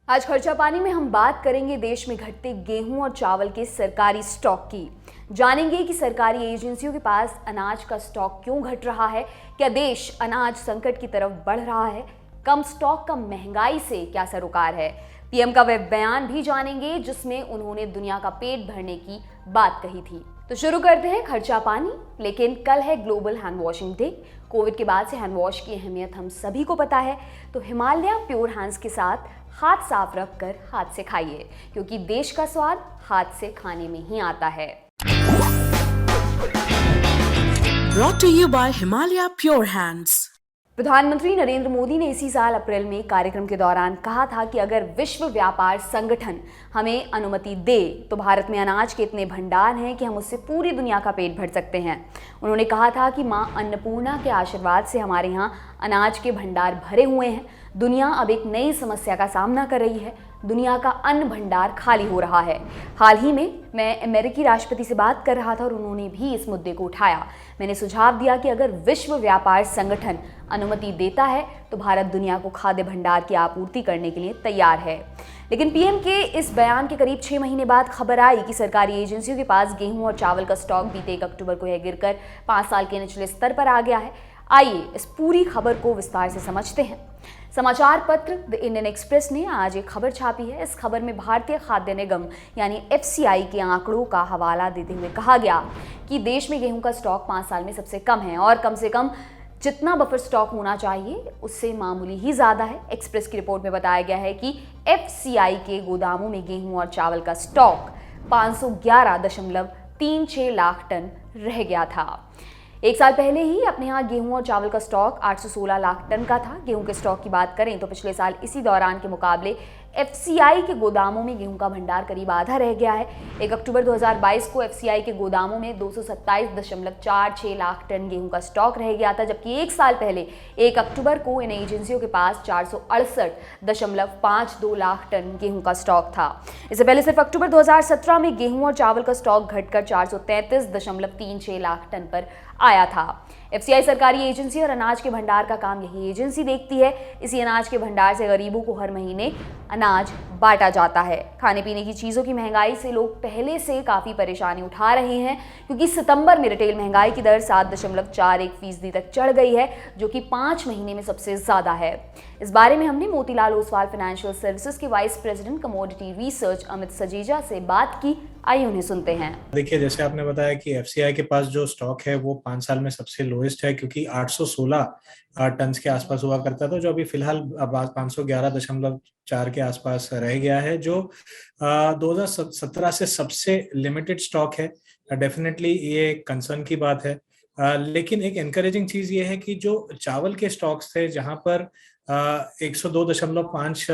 आज खर्चा पानी में हम बात करेंगे देश में घटते गेहूं और चावल के सरकारी स्टॉक की। जानेंगे कि सरकारी एजेंसियों के पास अनाज का स्टॉक क्यों घट रहा है, क्या देश अनाज संकट की तरफ बढ़ रहा है, कम स्टॉक का महंगाई से क्या सरोकार है। पीएम का वह बयान भी जानेंगे जिसमें उन्होंने दुनिया का पेट भरने की बात कही थी। तो शुरू करते हैं खर्चा पानी। लेकिन कल है global hand washing day. Covid के बाद से हैंड वॉश की अहमियत हम सभी को पता है, तो हिमालय प्योर हैंड्स के साथ हाथ साफ रखकर हाथ से खाइए, क्योंकि देश का स्वाद हाथ से खाने में ही आता है। Brought to you by Himalaya Pure Hands। प्रधानमंत्री नरेंद्र मोदी ने इसी साल अप्रैल में कार्यक्रम के दौरान कहा था कि अगर विश्व व्यापार संगठन हमें अनुमति दे तो भारत में अनाज के इतने भंडार हैं कि हम उससे पूरी दुनिया का पेट भर सकते हैं। उन्होंने कहा था कि मां अन्नपूर्णा के आशीर्वाद से हमारे यहाँ अनाज के भंडार भरे हुए हैं। दुनिया अब एक नई समस्या का सामना कर रही है, दुनिया का अन्न भंडार खाली हो रहा है। हाल ही में मैं अमेरिकी राष्ट्रपति से बात कर रहा था और उन्होंने भी इस मुद्दे को उठाया। मैंने सुझाव दिया कि अगर विश्व व्यापार संगठन अनुमति देता है तो भारत दुनिया को खाद्य भंडार की आपूर्ति करने के लिए तैयार है। लेकिन पीएम के इस बयान के करीब 6 महीने बाद खबर आई कि सरकारी एजेंसियों के पास गेहूं और चावल का स्टॉक बीते 1 अक्टूबर को यह गिरकर 5 साल के निचले स्तर पर आ गया है। आइए इस पूरी खबर को विस्तार से समझते हैं। समाचार पत्र द इंडियन एक्सप्रेस ने आज एक खबर छापी है। इस खबर में भारतीय खाद्य निगम यानी एफसीआई के आंकड़ों का हवाला देते हुए कहा गया कि देश में गेहूं का स्टॉक 5 साल में सबसे कम है और कम से कम जितना बफर स्टॉक होना चाहिए उससे मामूली ही ज़्यादा है। एक्सप्रेस की रिपोर्ट में बताया गया है कि एफसीआई के गोदामों में गेहूं और चावल का स्टॉक 511.36 लाख टन रह गया था। एक साल पहले ही अपने यहाँ गेहूं और चावल का स्टॉक 816 लाख टन का था। गेहूं के स्टॉक की बात करें तो पिछले साल इसी दौरान के मुकाबले एफसीआई के गोदामों में गेहूं का भंडार करीब आधा रह गया है। 1 अक्टूबर 2022 को एफसीआई के गोदामों में 227.46 लाख टन गेहूं का स्टॉक रह गया था, जबकि एक साल पहले 1 अक्टूबर को इन एजेंसियों के पास 468.52 लाख टन गेहूं का स्टॉक था। इससे पहले सिर्फ अक्टूबर 2017 में गेहूं और चावल का स्टॉक घटकर 433.36 लाख टन पर आया था। एफसीआई सरकारी एजेंसी और अनाज के भंडार का काम यही एजेंसी देखती है। इसी अनाज के भंडार से गरीबों को हर महीने अनाज बांटा जाता है। खाने पीने की चीज़ों की महंगाई से लोग पहले से काफ़ी परेशानी उठा रहे हैं, क्योंकि सितंबर में रिटेल महंगाई की दर 7.41% तक चढ़ गई है, जो कि 5 महीने में सबसे ज़्यादा है। इस बारे में हमने मोतीलाल ओसवाल फाइनेंशियल सर्विसेज के vice president commodity research Amit Sajija से बात की। आइए उन्हें सुनते हैं। देखिए, जैसे आपने बताया कि एफसीआई के पास जो स्टॉक है वो 5 साल में सबसे लोएस्ट है, क्योंकि 816 टन के आसपास हुआ करता था, जो अभी फिलहाल 511.4 के आसपास रह गया है, जो 2017 से सबसे लिमिटेड स्टॉक है। डेफिनेटली ये कंसर्न की बात है। लेकिन एक एनकरेजिंग चीज ये है कि जो चावल के स्टॉक्स थे, जहां पर 102.5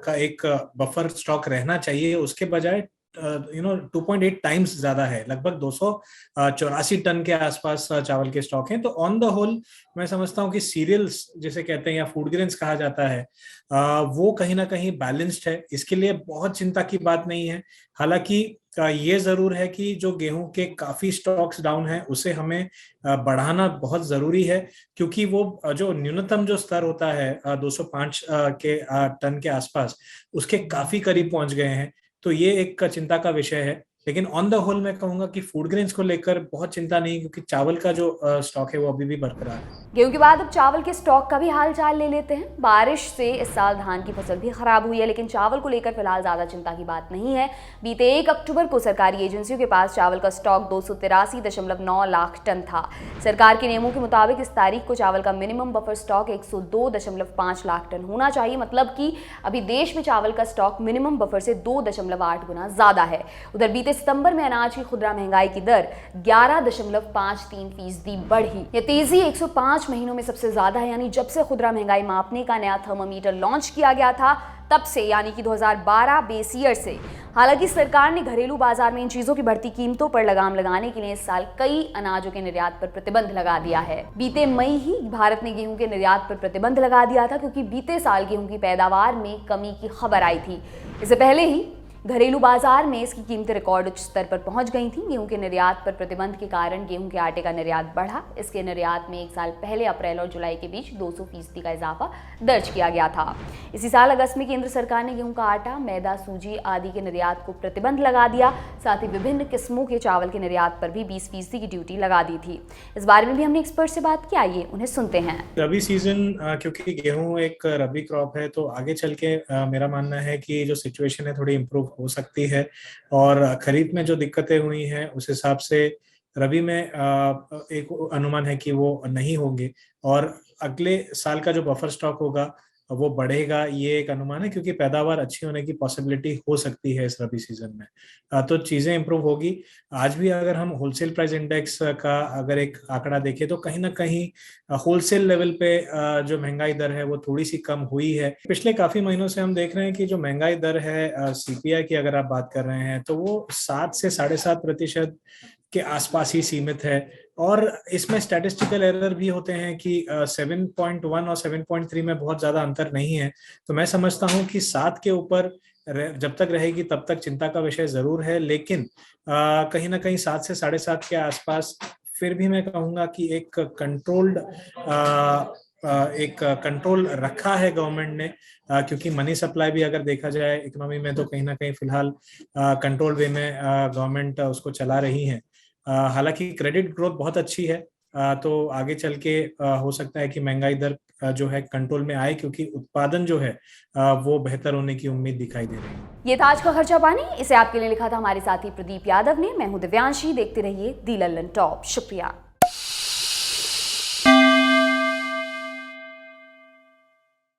का एक बफर स्टॉक रहना चाहिए, उसके बजाय 2.8 टाइम्स ज्यादा है। लगभग 284 टन के आसपास चावल के स्टॉक हैं। तो ऑन द होल मैं समझता हूं कि सीरियल्स जिसे कहते हैं या फूड ग्रेन्स कहा जाता है, वो कहीं ना कहीं बैलेंस्ड है। इसके लिए बहुत चिंता की बात नहीं है। हालांकि ये जरूर है कि जो गेहूं के काफी स्टॉक्स डाउन है उसे हमें बढ़ाना बहुत जरूरी है, क्योंकि वो जो न्यूनतम जो स्तर होता है 205 के टन के आसपास, उसके काफी करीब पहुंच गए हैं। तो ये एक चिंता का विषय है। लेकिन ऑन द होल मैं कहूंगा कि फूड ग्रेन्स को लेकर बहुत चिंता नहीं, क्योंकि चावल का जो स्टॉक है वो अभी भी बरकरार है। गेहूं के बाद अब चावल के स्टॉक का भी हाल चाल ले लेते हैं। बारिश से इस साल धान की फसल भी खराब हुई है, लेकिन चावल को लेकर फिलहाल ज्यादा चिंता की बात नहीं है। बीते 1 अक्टूबर को सरकारी एजेंसियों के पास चावल का स्टॉक 283.9 लाख टन था। सरकार के नियमों के मुताबिक इस तारीख को चावल का minimum buffer stock 102.5 lakh ton होना चाहिए। मतलब कि अभी देश में चावल का स्टॉक मिनिमम बफर से 2.8 गुना ज्यादा है। उधर बीते सितंबर में अनाज की खुदरा महंगाई की दर 11.53% बढ़ी। यह तेजी 105 महीनों में सबसे ज्यादा है। यानी जब से खुदरा महंगाई मापने का नया थर्मामीटर लॉन्च किया गया था तब से, यानी कि 2012 बेस ईयर से। हालांकि सरकार ने घरेलू बाजार में इन चीजों की बढ़ती कीमतों पर लगाम लगाने के लिए इस साल कई अनाजों के निर्यात पर प्रतिबंध लगा दिया है। बीते मई ही भारत ने गेहूं के निर्यात पर प्रतिबंध लगा दिया था, क्योंकि बीते साल गेहूं की पैदावार में कमी की खबर आई थी। इससे पहले ही घरेलू बाजार में इसकी कीमतें रिकॉर्ड उच्च स्तर पर पहुंच गई थीं। गेहूं के निर्यात पर प्रतिबंध के कारण गेहूं के आटे का निर्यात बढ़ा। इसके निर्यात में एक साल पहले अप्रैल और जुलाई के बीच 200% का इजाफा दर्ज किया गया था। इसी साल अगस्त में केंद्र सरकार ने गेहूं का आटा, मैदा, सूजी आदि के निर्यात को प्रतिबंध लगा दिया। साथ ही विभिन्न किस्मों के चावल के निर्यात पर भी 20% की ड्यूटी लगा दी थी। इस बारे में भी हमने एक्सपर्ट से बात की, आइए उन्हें सुनते हैं। रबी सीजन, क्योंकि गेहूं एक रबी क्रॉप है, तो आगे चल के मेरा मानना है कि जो सिचुएशन है थोड़ी इम्प्रूव हो सकती है और खरीफ में जो दिक्कतें हुई हैं उस हिसाब से रबी में एक अनुमान है कि वो नहीं होंगे और अगले साल का जो बफर स्टॉक होगा वो बढ़ेगा, ये एक अनुमान है, क्योंकि पैदावार अच्छी होने की पॉसिबिलिटी हो सकती है इस रबी सीजन में। तो चीजें इंप्रूव होगी। आज भी अगर हम होलसेल प्राइस इंडेक्स का अगर एक आंकड़ा देखें तो कहीं ना कहीं होलसेल लेवल पे जो महंगाई दर है वो थोड़ी सी कम हुई है। पिछले काफी महीनों से हम देख रहे हैं कि जो महंगाई दर है सीपीआई की अगर आप बात कर रहे हैं तो वो 7 से 7.5% के आसपास ही सीमित है और इसमें स्टैटिस्टिकल एरर भी होते हैं कि 7.1 और 7.3 में बहुत ज्यादा अंतर नहीं है। तो मैं समझता हूं कि 7 के ऊपर जब तक रहेगी तब तक चिंता का विषय जरूर है, लेकिन कहीं ना कहीं 7 से 7.5 के आसपास फिर भी मैं कहूंगा कि एक कंट्रोल रखा है गवर्नमेंट ने, क्योंकि मनी सप्लाई भी अगर देखा जाए इकोनॉमी में तो कहीं ना कहीं फिलहाल कंट्रोल वे में गवर्नमेंट उसको चला रही है। हालांकि क्रेडिट ग्रोथ बहुत अच्छी है, तो आगे चल के हो सकता है कि महंगाई दर जो है कंट्रोल में आए, क्योंकि उत्पादन जो है वो बेहतर होने की उम्मीद दिखाई दे रही है। ये था आज का खर्चा पानी। इसे आपके लिए लिखा था हमारे साथी प्रदीप यादव ने। मैं हूं दिव्यांशी। देखते रहिए दी लल्लन टॉप। शुक्रिया।